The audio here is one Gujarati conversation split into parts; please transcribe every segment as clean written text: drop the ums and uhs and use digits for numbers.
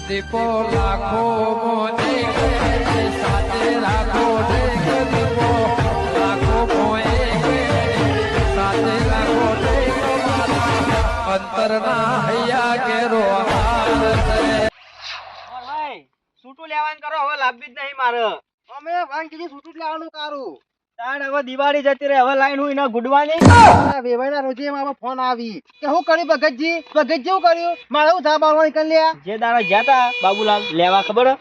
દીપો લાખો મોને સાથે રાખો દીપો લાખો મોએ સાથે રાખો અંતરના હૈયા કેરો ભાઈ છૂટું લેવાનું કરો હવે લાભી જ નહીં મારે અમે વાંગી છૂટું જ લેવાનું કારું તાણ હવે દિવાળી જતી રહે હવે લાઈન હું એના ગુડવાની વેવાઈના રોજે મારો ફોન આવી કે હું કર્યું ભગતજી શું કર્યું મારે હું થા બારવા નીકળ લ્યા જે દાડા ગયા તા બાબુલાલ લેવા ખબર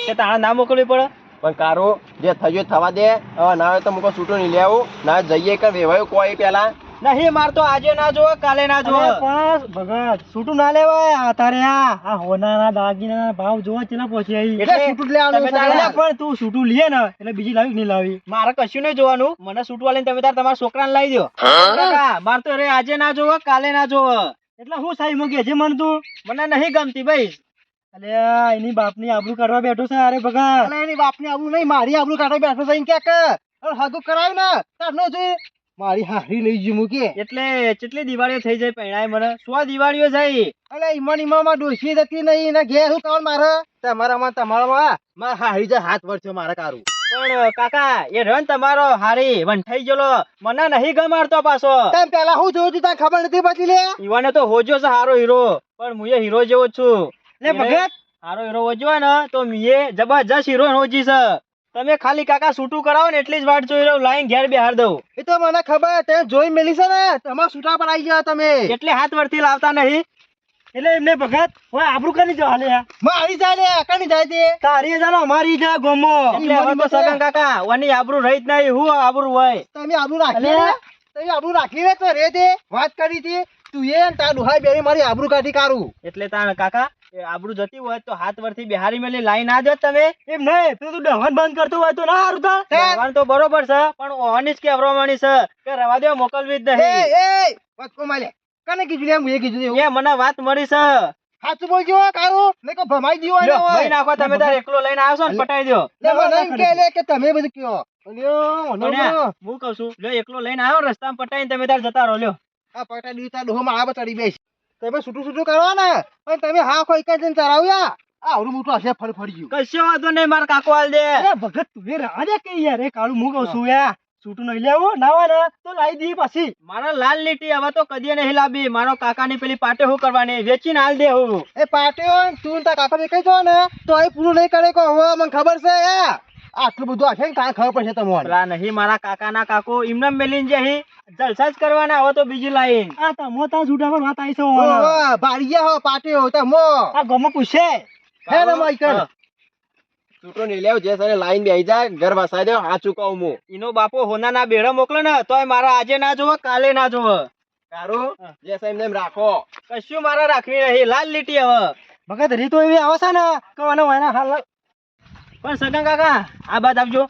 કે તાણા ના મોકલવી પડે પણ કારો જે થયું થવા દે હવે ના હોય તો મુકો છૂટું નહીં લેવું ના જઈએ કે વેવાયું કોઈ પેલા નહીં મારતો આજે ના જોવે કાલે ના જોવે પણ ભગત છૂટું ના લેવાય તારે આ હોનાના દાગીના ભાવ જોવા ચેલા પહોંચી આવી એટલે છૂટું લેવાનું પણ તું છૂટું લે ને એટલે બીજી લાવી નહીં લાવી મારે કશું નહીં જોવાનું મને છૂટવા લઈને તમે તાર તમારા છોકરાને લાવી દો કાકા માર તો રે આજે ના જોવે કાલે ના જોવે એટલે હું સાઈ મૂકી જે મન તું મને નહીં ગમતી ભાઈ અલ્યા એની બાપની આબરૂ કાઢવા બેઠો છે અરે ભગત અલે એની બાપની આબરૂ નહીં મારી આબરૂ કાઢવા બેઠો છે એમ કે હગુ કરાય ને તાર નો જોઈ મારી હારી લઈ જ મૂકે એટલે કેટલી દિવાળીઓ થઈ જાય પહેણાય મને 100 દિવાળીઓ જાય અલે ઈમામાં ડોસી જતી નહીં ને ઘેર હું કાવ મારે તમારામાં માર હારી જાય હાથ વર્ષો મારે કારું પણ કાકા એ રન તમારો હારી વંઠાઈ ગયેલો મને નહીં ગમાડતો પાછો તને પેલા હું જોયું તને ખબર નથી પછી લે ઈવાને તો હોજો છે હારો હીરો પણ મુએ હીરો જેવો જ છું લે ભગત હારો હીરો હોજો ને તો મીએ જબરજસ્ત હીરો હોજી છે તમે ખાલી કાકા છૂટું કરાવો ને એટલી જ વાટ જોઈ રહ્યો લાઈન ઘેર બેહાર દઉં એ તો મને ખબર તે જોઈ મેલી છે ને તમારા છૂટા પર આવી ગયા તમે એટલે હાથ વરથી લાવતા નહીં એટલે એમને ભગત ઓય આબરૂ કની જો હાલે મારી જાય લે કની જાય તે તારી જાનો અમારી જા ગોમો એટલે હવે તો સગન કાકા ઓની આબરૂ રહી જ નહીં હું આબરૂ હોય તમે આબરૂ રાખી લે તમે આબરૂ રાખી લે તો રે દે વાત કરી હતી તું એ તાર દુહાઈ બેરી મારી આબરૂ કાઢી કારું એટલે તાણ કાકા આબરૂ જતી હોય તો હાથ વરથી બિહારી મેલી લાઈન ના દો તમે એમ નહીં તું દહન બંધ કરતો હોય તો ના હારું તા દહન તો બરોબર છે પણ ઓની જ કેવરામણી છે કે રવા દે મોકલવી જ નહીં એ વાત કો માલે કને કીધું લે મુએ કીધું એ મને વાત મળી છે સાચું બોલજો કારું ને કો ભમાઈ દીયો હોય ભાઈ નાખો તમે તાર એકલો લઈને આવશો ને પટાઈ દો લે મને એમ કે લે કે તમે બધું કયો અલ્યો મને હું કહું છું લ્યો એકલો લઈને આવ્યો રસ્તામાં પટાઈને તમે તાર જતા રહો લ્યો આ પટા દીતા ડોહો માં આ બતાડી બેસ તમે છૂટું કરો ને પણ તમે હા કોઈ કઈ જન ચરાવ્યા આ આવડું મોટું હશે ફરી ગયું કશો વાંધો નહીં માર કાકો હાલ દે અરે ભગત તું એ રાજા કે યાર એ કાળું હું કહું છું યાર છૂટું નહીં લેવું ના હોય ને તો લાવી દી પછી મારા લાલ લીટી હવે તો કદી નહીં લાવી મારો કાકાની પેલી પાટે હું કરવાની વેચીને હાલ દે હું એ પાટ્યો તું તાર કાકા ને કહી દો ને તો એ પૂરું નહીં કરે કો હવે મને ખબર છે યાર આટલું બધું હશે ને કાંઈ ખબર પડશે તમને પેલા નહીં મારા કાકાના કાકો એમને મેલીને જઈ જલસા જ કરવાના હવે તો બીજી લાઈન આ તમો તા છૂટા પર વાત આવી છે બારીયા હો પાટ્યો તમો આ ગમો પૂછે હે ને માઈકલ છૂટું નહીં લેવું જે સને લાઈન બેહી જાય ઘર વસાઈ દો આ ચૂકવું હું એનો બાપો હોનાના બેડા મોકલે ને તોય મારા આજે ના જોવે કાલે ના જોવે કારું જે સને એમ રાખો કશું મારા રાખવી નહીં લાલ લીટી હવે ભગત રીતો એવી આવે છે ને કે મને વાયના હાલ પણ સગન કાકા આ બાદ આવજો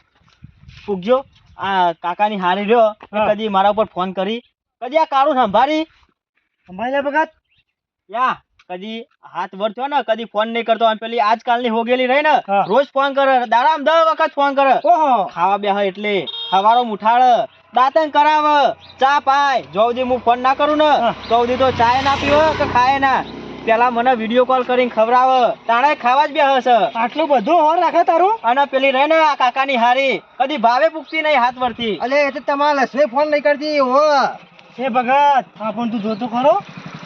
પૂગજો આ કાકાની હારી રહ્યો કદી મારા ઉપર ફોન કરી કદી આ કાળું સંભારી સંભાળી લે ભગત યા કદી હાથ વર થયો ને કદી ફોન નહીં કરતો અને પેલી આજકાલની હોગેલી રહી ને રોજ ફોન કરે દાડામાં 10 વખત ફોન કરે ઓહો ખાવા બેહ એટલે હવારો મુઠાળ દાંતન કરાવ ચા પાય જો સુધી હું ફોન ના કરું ને તો સુધી તો ચાય ના પીવો કે ખાય ના પેલા મને વિડીયો કોલ કરીને ખવડાવ તાણે ખાવા જ બેહ છે આટલું બધું હોર રાખે તારું અને પેલી રહે ને આ કાકાની હારી કદી ભાવે પૂગતી નહીં હાથ વરથી અલે એટલે તમારા લસને ફોન નહીં કરતી હો એ ભગત આ પણ તું જોતો ખરો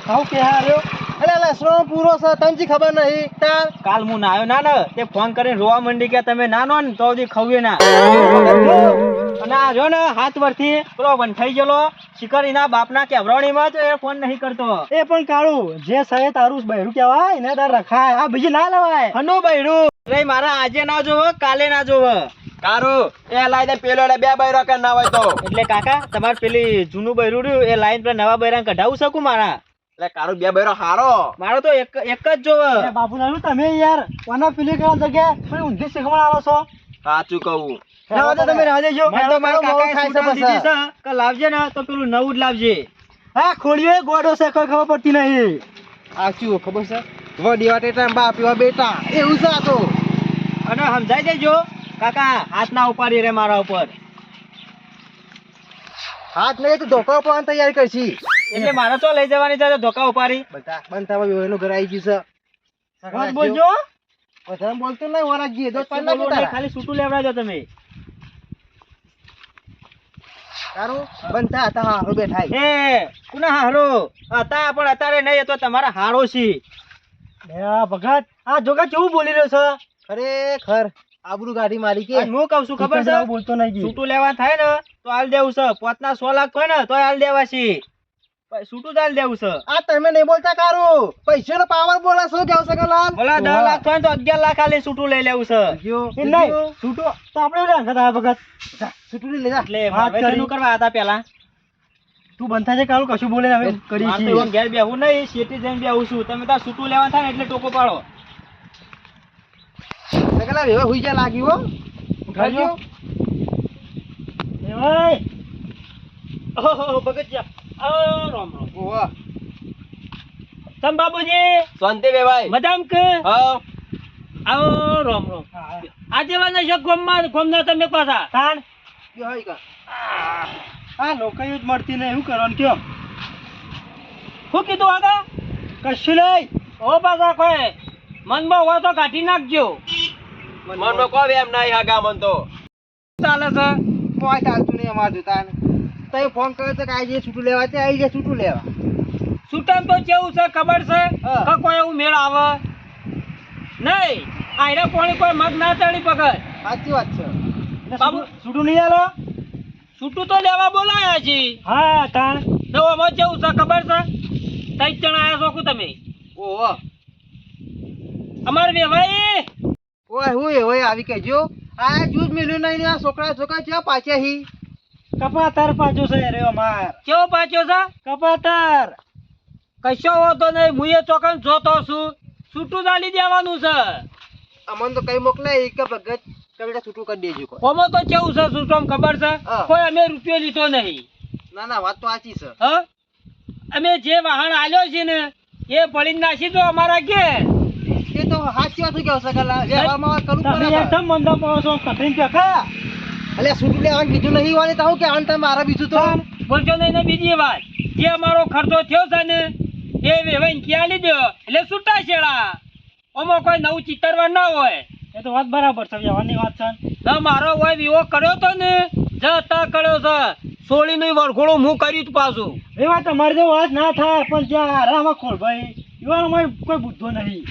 આવ કે હાર્યો અલે લસનો પૂરો છે તને ખબર નહીં તાર કાલ હું ના આવ્યો ના ને તે ફોન કરીને રોવા મંડી કે તમે ના નો ને તો સુધી ખવ્યું ના અને આ જો ને હાથ વરથી પેલો વંઠાઈ ગયેલો શિકારીના બાપના કેવરાણીમાં જ એ ફોન નહીં કરતો એ પણ કાળું જે સહે તારું બૈરું કહેવાય એને તાર રખાય આ બીજી ના લેવાય હનો બૈરું રે મારા આજે ના જોવો કાલે ના જોવો કારું એ લાઈ દે પેલો બે બૈરો કે ના હોય તો એટલે કાકા તમારે પેલી જૂનું બૈરું રહ્યું એ લાઈન પર નવા બૈરા કઢાવું શકું મારા એટલે કારું બે બૈરો હારો મારો તો એક જ જોવે બાપુલાલ તમે યાર કોના પેલી કરવા જગ્યાએ પણ ઊંધી શીખવા આવો છો સાચું કહું તમે રાહ દેજો મને તો મારા કાકાએ સૂચના દીધી છે કે લાવજે ને તો પેલું નવું જ લાવજે હા ખોડીએ ગોડો છે કોઈ ખબર પડતી નહીં આચું ખબર છે વડી વાટે ટાઈમ બાપ એવા બેટા એવું છે આ તો અને સમજાઈ દેજો કાકા હાથ ના ઉપાડી રે મારા ઉપર હાથ નહીં તો ધોકા પણ તૈયાર કરશી એટલે મારે તો લઈ જવાની છે ધોકા ઉપાડી બધા બંધ થવા એનું ઘર આવી ગયું છે વાત બોલજો વધારે બોલતો નહીં વરાગ જી દો પાન બોલવું નહીં, ના ખાલી છૂટું લેવડાવજો તમે. તારું બનતા હતા હારો બેઠાય એ કોના હારો હતા પણ અત્યારે નહીં, એ તો તમારા હારો છે. ભગત આ જોગા કેવું બોલી રહ્યો છે ખરેખર આબરૂ ગાડી મારી કે અને હું કહું છું ખબર છે, બોલતો નહીં છૂટું લેવા થાય ને તો હાલ દેવું છે. 5 ના 100 લાખ હોય ને તો હાલ દેવા છે. છૂટું તો હાલ દેવું છે. આ તમે નહીં બોલતા કારું પૈસા નો પાવર બોલા છો કેવું છે લાલ બોલા 10 લાખ હોય ને તો 11 લાખ હાલે છૂટું લઈ લેવું છે. નહીં છૂટો તો આપણે ભગત છૂટું લઈ જા એટલે વાત મારે કરી શેનું કરવા હતા પેલા? તું બંધા છે કારું કશું બોલે હવે કરી મારે તો છીએ એમ ઘેર બેહવું નહીં, શેઠી જઈને બેહું છું. તમે તાર છૂટું લેવા થાય ને એટલે ટોકો પાડો. સગલા વેવા હુઈ જા લાગી હો ઉઠાડજો એ ભાઈ ઓહો ભગતજી રામ રામ. ઓવા તમ બાબુજી શાંતિ વેવાય મજામ કે હા આવો રામ રામ. આજે વાના છે ગોમના તમે પાછા તાણ કે હોય કા આ નોકરીઓ જ મળતી નહીં શું કરવાનું કયો શું કીધું આગા? કશું નહીં ઓ પાછા કોઈ મનમાં હોય તો કાઢી નાખજો. મનનો કોઈ એમ નહીં હાગા મન તો ચાલે છે કોઈ ચાલતું નહીં અમાર જોતા તઈ ફોન કર્યો તો કે આજે છૂટું લેવા તે આવી જાય છૂટું લેવા સુટમ તો કેવું છે ખબર છે હા. કે કોઈ એવું મેળ આવે નહીં. આયરે કોઈ મગ ના ચડી પકડ. સાચી વાત છે બાબુ છૂટું નહીં આલો છૂટું તો લેવા બોલાયા છે. હા તાણ તો આમાં કેવું છે ખબર છે? 3 જણા આયા છો તમે. ઓહો અમારે વેવાઈ ઓય હોય હોય આવી કહેજો આ જૂજ મેલ્યું નહીં ને આ છોકરા છે પાછા હી કપાતર પાછો છે રે અમાર કેવો પાછો છે? કપાતર કશો હોતો નહીં. હું એ ચોકન જોતો છું. છૂટું ચાલી દેવાનું છે. અમન તો કઈ મોકલે કે ભગત કવિતા છૂટું કરી દેજો કોઈ ઓમાં તો કેવું છે છૂટમ ખબર છે? હા. કોઈ અમે રૂપિયો લીધો નહીં. ના ના વાત તો સાચી છે હ અમે જે વાહન આલ્યો છે ને એ પડીને નાસી દો અમારા ઘેર. એ તો સાચી વાત કેવું છે કલા વ્યવહારમાં વાત કરું તમે એકદમ મંદા પડો છો. કપડીને પેખા અલ્યા છૂટું લેવાનું બીજું નહીં વાળી તો કે આન તમે મારા બીજું તો બોલજો નહીં ને બીજી વાત, જે અમારો ખર્ચો થયો છે ને એ વેવાઈને ક્યાં લીધો એટલે છૂટા છેડા. ઓમાં કોઈ નવું ચિતરવા ના હોય. એ તો વાત બરાબર છે વ્યવહારની વાત છે તો મારો હોય વિવો કર્યો તો ને જતા કર્યો છે. સોળીનું વરઘોડું હું કર્યું તું પાછું. એ વાત તમારી તો વાત ના થાય પણ જ્યાં આરામાં ખોલ ભાઈ યુવાનોમાં કોઈ બુદ્ધો નહીં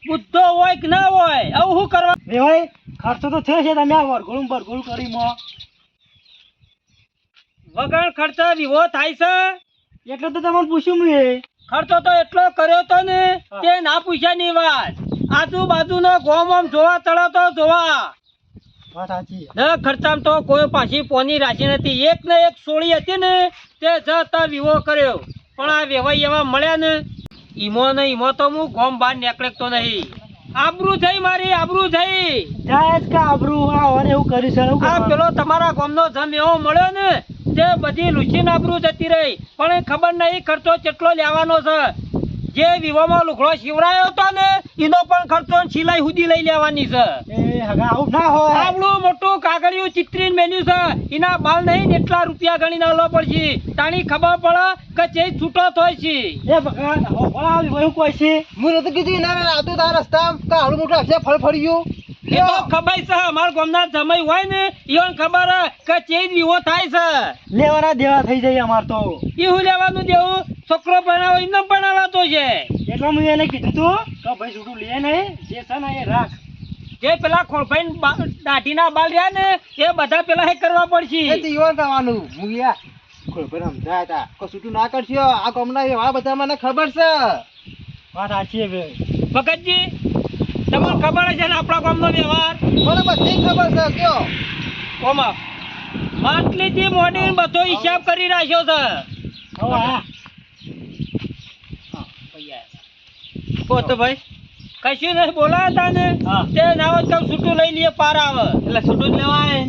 બુદ્ધો હોય કે ના હોય આવું શું કરવા? રે ભાઈ ખર્ચો તો થયો છે તમે આ વરઘોડું બરઘોડું કરી મો વગર ખર્ચા વિવો થાય છે. એટલે તો તમને પૂછ્યું મેં ખર્ચો તો એટલો કર્યો તો ને તે ના પૂછ્યાની વાત. આજુબાજુનો ગોમ આમ જોવા ચડો તો જોવા વાત સાચી ન ખર્ચામાં તો કોઈ પાછી પોની રાશિ નથી. એક ને એક સોળી હતી ને તે જતા વિવો કર્યો. પણ આ વેવાઈ એવા મળ્યા ને ઈમો તો હું ગોમ બહાર નીકળતો નહીં. આબરૂ થઈ મારી, આબરૂ થઈ. જાય જ કા આબરૂ આ એવું કરી છે આ પેલો તમારા ગામનો જમ એવો મળ્યો ને તે બધી લુચી આબરૂ જતી રહી. પણ એ ખબર નહીં ખર્ચો કેટલો લેવાનો છે. જે વિવામાં લુગડો શિવરાયો હતો ને એનો પણ ખર્ચો સિલાઈ સુધી લઈ લેવાની છે. એ હગા આવું ના હોય આવડું મોટું કાગળિયું ચિત્રીને મેલ્યું છે. એના બાલ નહીં ને એટલા રૂપિયા ગણીને આલવા પડશે. તાણી ખબર પડે કે ચેજ છૂટો થાય છે. એ ભગવાન એવું કોઈ છે હું નતું કીધું ના ના આવતું તારા રસ્તા કાળું મોટું આપશે ફળ ફળ્યું એ તો ખબર છે અમારા ગામના જમાઈ હોય ને એને ખબર હે કે ચેજ વિવો થાય છે. લેવાના દેવા થઈ જાય અમાર તો એવું લેવાનું દેવું છોકરો બનાવો એમને બનાવાતો છે. એટલે હું એને કીધું તું કે ભાઈ છૂટું લે નહીં જે છે ને એ રાખ જે પેલા ખોળભાઈ દાઢીના બાલ રહ્યા ને એ બધા પેલા હે કરવા પડશે. યુવાન કરવાનું મુગિયા કોઈ પણ સમજાય તા કોઈ છૂટું ના કરશો આ ગામના એવા બધા મને ખબર છે વાત સાચી છે ભગતજી તમને ખબર છે ને આપણા ગામનો વ્યવહાર મને બધી ખબર છે કયો ઓમાં માટલીથી મોડીને બધો હિસાબ કરી રાખ્યો છે. હવે હા તો ભાઈ કશું નહીં બોલાતા ને હા. તે નાવ તો છૂટું લઈ લઈએ પાર આવે એટલે છૂટું જ લેવાય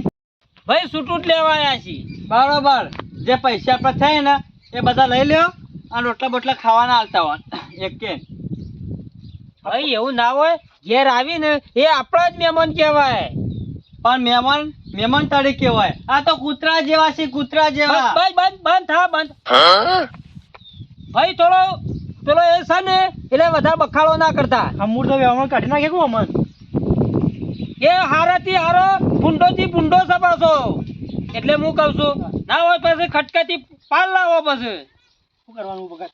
ભાઈ છૂટું જ લેવા આવ્યા છીએ. બરોબર જે પૈસા આપણે થાય ને એ બધા લઈ લ્યો અને રોટલા બોટલા ખાવાના આવતા હોય એક કે ભાઈ એવું ના હોય. ઘેર આવીને એ આપણા જ મહેમાન કહેવાય. પણ મહેમાન તરીકે હોય આ તો કૂતરા જેવા છે કૂતરા જેવા બંધ થા બંધ. ભાઈ થોડો પેલો એ છે ને એટલે વધારે બખાડો ના કરતા. અમૂર તો વ્યવહાર કાઢી નાખે કો અમન. એ હારાથી હારો ભૂંડોથી ભૂંડો છે પાછો. એટલે હું કહું છું ના હોય પછી ખટકાથી પાલ લાવો પછી. શું કરવાનું ભગત?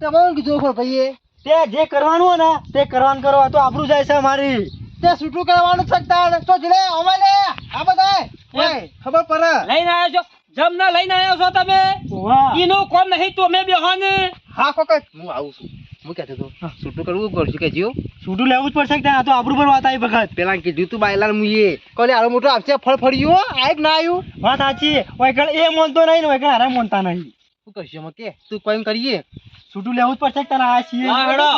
તમે કીધું ખબર ભાઈએ તે જે કરવાનું હોય ને તે કરવાનું કરો. આ તો આપણું જાય છે મારી. તે છૂટું કરવાનું છે તાણ તો જલે અમાય લે આ બધાય ઓય ખબર પડે. લઈને આવ્યો છો જમને લઈને આવ્યો છો તમે. વાહ ઈનું કોમ નહીં તો મેં બેહો ને. હા કોકટ હું આવું છું. હું કહેતો હતો છૂટું કરવું પડશે કે જીઓ છૂટું લેવું જ પડશે કે આ તો આપણું પર વાત આવી ભગત. પેલા કીધું તું બાયલાલ મુઈએ કોલે આરો મોટો આપશે ફળ ફળ્યું આય કે ના આવ્યું વાત સાચી. ઓય કણ એ માનતો નહીં ને ઓય કણ હારા માનતા નહીં. શું કરશે એમાં કે તું કોઈમ કરીએ છૂટું લેવું જ પડશે કે તને આ છીએ. હા, હેડો.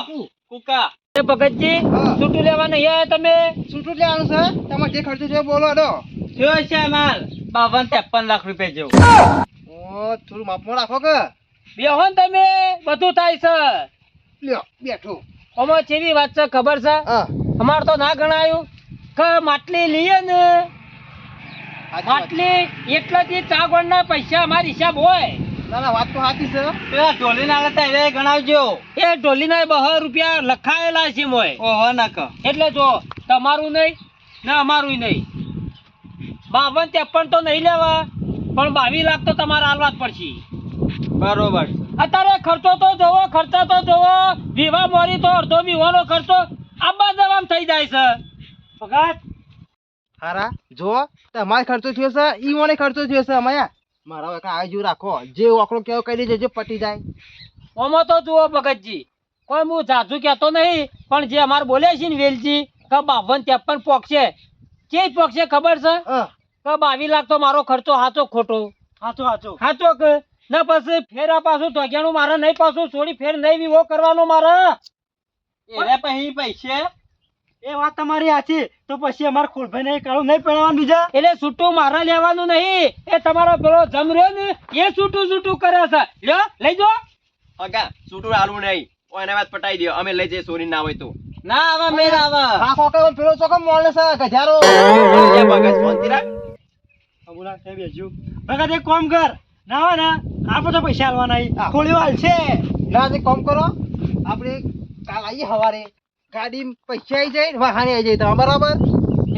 કુકા એ ભગતજી હા. છૂટું લેવા નહીં આયા તમે. છૂટું લેવાનું છે તમારે જે ખર્ચો છે બોલો દો જો છે માલ 52-53 લાખ રૂપિયા જેવું. ઓ થોડું માપમાં રાખો કે બેહો ને તમે બધું થાય છે. લ્યો બેઠો આમાં ચેવી વાત છે ખબર છે હા અમાર તો ના ગણાયું કે માટલી લઈએ ને માટલી એટલાથી ચા ગોળના પૈસા અમારા હિસાબ હોય. ના ના વાત તો સાચી છે પેલા ઢોલી ના લેતા એને ગણાવજો. એ ઢોલી ના 200 રૂપિયા લખાયેલા છે મોય. ઓહો નક એટલે જો તમારું નહીં ને અમારું નહીં. 52-53 તો નહીં લેવા પણ 22 લાખ તો તમારે આલવા જ પડશે. બરોબર. અત્યારે ખર્ચો તો જોવો ખર્ચા તો જોવો. વિવાહ મોરી તો અડધો વિવાહનો ખર્ચો આબા જવામ થઈ જાય છે. ભગત હારા જો તમારે ખર્ચો થયો છે ઈ મને ખર્ચો થયો છે અમાયા મારા વખત આ જો રાખો જે ઓકળો કેવો કહી દેજો પટી જાય ઓમાં તો જુઓ ભગતજી કોઈ હું જાજુ કહેતો નહીં પણ જે અમારે બોલ્યા છે ને વેલજી કે 52-53 પોકશે જે પોકશે ખબર છે હા કે 22 લાખ તો મારો ખર્ચો સાચો ખોટો સાચો સાચો. સાચો કે ના પછી ફેરા પાછું ધોગ્યાનું મારે નહીં પાછું છોડી ફેર નહીં વિવો કરવાનો મારે. એને પછી પૈસે એ વાત તમારી સાચી. તો પછી અમારે ખોલભાઈ ને કાળું નહીં પહેરવાનું બીજા. એટલે છૂટું મારે લેવાનું નહીં. એ તમારો પેલો જમ રહ્યો ને એ છૂટું કરે છે. લ્યો લઈ જો. અગા છૂટું આલું નહીં ઓ એના વાત પટાઈ દો અમે લઈ જઈએ સોરી ના હોય તો ના આવે મેર આવે. હા કોકા પેલો ચોકો મોળે છે ગજારો એ બગસ ફોનથી રાખ બોલા સાહેબ હજુ ભગત એક કામ કર ના હોય ને આપણે તો પૈસા આલવાના નહીં. ખોળ્યો હાલ છે ના જે કામ કરો આપણે કાલ આવીએ સવારે ગાડી પૈસા આવી જાય વાહને આવી જાય તમે બરાબર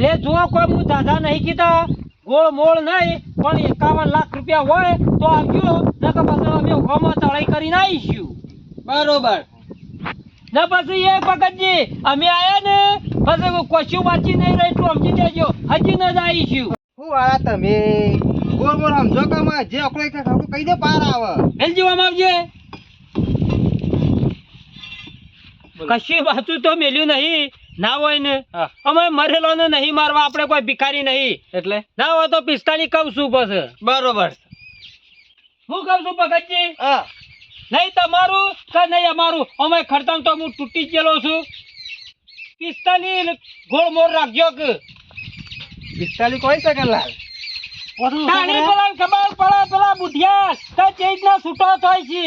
એટલે જો કોઈ હું દાદા નહીં કીધા ગોળ મોળ નહીં પણ 51 લાખ રૂપિયા હોય તો આવજો નકર પાછો અમે હોમો તળાઈ કરીને આવીશું. બરોબર. ને પછી એ ભગતજી અમે આયા ને પછી કશું બાકી નહીં રહે એટલું સમજી દેજો હજી ન જ આવીશું. શું આયા તમે બોલ બોલ સમજો કે અમે જે ઓકળો એક આપણું કહી દે પાર આવે વેલજી આમ આવજે. કશી વાતું તો મેલ્યું નહીં ના હોય ને અમે મરેલો ને નહીં મારવા આપણે કોઈ ભિખારી નહીં. એટલે ના હોય તો 45 કહું છું પછી. બરોબર. હું કહું છું ભગતજી હા નહીં તમારું કે નહીં અમારું અમે ખર્ચામાં તો હું તૂટી જ ગયેલો છું. 45 ગોળ મોર રાખજો કે 45 કોઈ શકે લાલ તાણી પેલા ખબર પડે પેલા બુઢિયા તો ચેજના છૂટો થાય છે.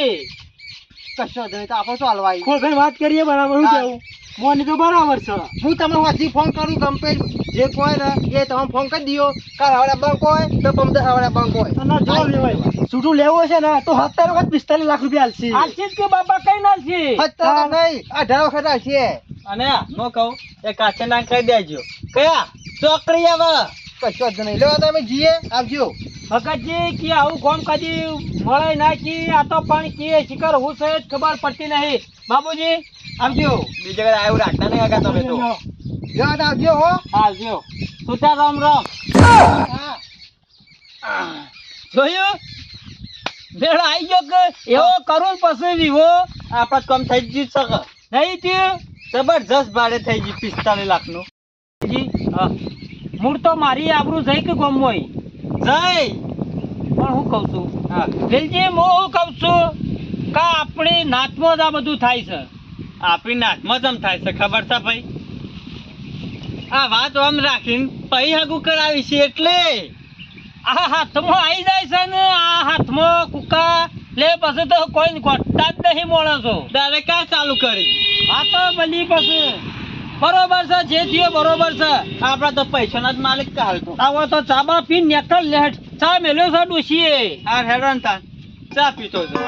કશો જ નહીં તો આપણે શું હાલવા આવી ખોળભાઈ વાત કરીએ બરાબર. શું કેવું મોની તો બરાબર છે. હું તમને વાંચી ફોન કરું ગમે જે કોઈ ને એ તમે ફોન કરી દિયો કાલ હવાડા બંક હોય તો 15 હવાડા બંક હોય અને જો લેવાય છૂટું લેવું છે ને તો 17 વખત 45 લાખ રૂપિયા હાલશે. આલશી કે બાપા કઈ નાલશી. 17 નહીં 18 વખત આવશે અને નો કહું એ કાચે ના કહી દેજો કયા ચોકડી આવે. કશો જ નહીં લેવા તમે જીએ આવજો ભગતજી કે આવું કોમ કદી મળે નાખી આ તો પણ કે શિખર હું છે જ ખબર પડતી નહીં. બાબુજી આવજો. બીજી જગ્યાએ આવું રાખતા નહીં આગા તમે તો લેવા તો આવજો હો આવજો. સુતા રામ રામ. જોયું બેડા આવી ગયો કે એવો કરું પછી વિવો આપણા કામ થઈ જ શકે નહીં થયું. જબરજસ્ત ભાડે થઈ ગયું 45 લાખનું. જી હા મૂળ તો મારી આબરૂ જઈ કે ગમોય જઈ પણ હું કહું છું હા વેલજી હું કહું છું કે આપણી નાતમાં જ આ બધું થાય છે. આપણી નાતમાં જ આમ થાય છે ખબર છે ભાઈ. આ વાત આમ રાખીને પૈ હગું કરાવી છે એટલે આ હાથમાં આવી જાય છે ને આ હાથમાં કુકા લે પછી તો કોઈ ગોઠતા જ નહીં માણસો ડાયરેક્ટ કા ચાલુ કરી આ તો બની પછી બરોબર છે જે થયો બરોબર છે. આપડા તો પૈસાના જ માલિક કાલ તો આવો તો ચાબા પી નેકળ લેટ ચા મેલ્યો છે ડોશીએ આ હેરાન તા ચા પીતો છે.